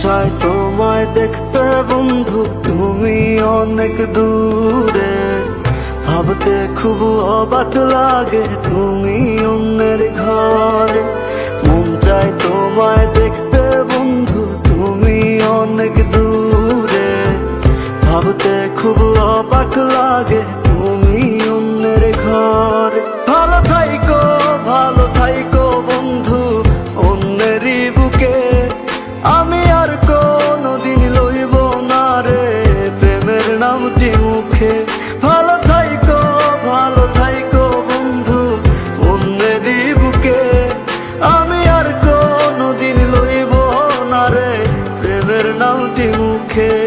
চায় তোমায় দেখতে বন্ধু, তুমি অনেক দূরে। ভাবতে খুব অবাক লাগে তুমি অন্যের ঘরে। মন চায় তোমায় দেখতে বন্ধু, তুমি অনেক দূরে। ভাবতে খুব অবাক লাগে তুমি অন্যের ঘরে। ভালো থাইকো বন্ধু অন্যেরই বুকে। আমি আর কোনদিন লইব না রে প্রেমের নামটি মুখে। ভালো থাইকো বন্ধু অন্যেরই বুকে। আমি আর কোনদিন লইব না রে প্রেমের নামটি মুখে।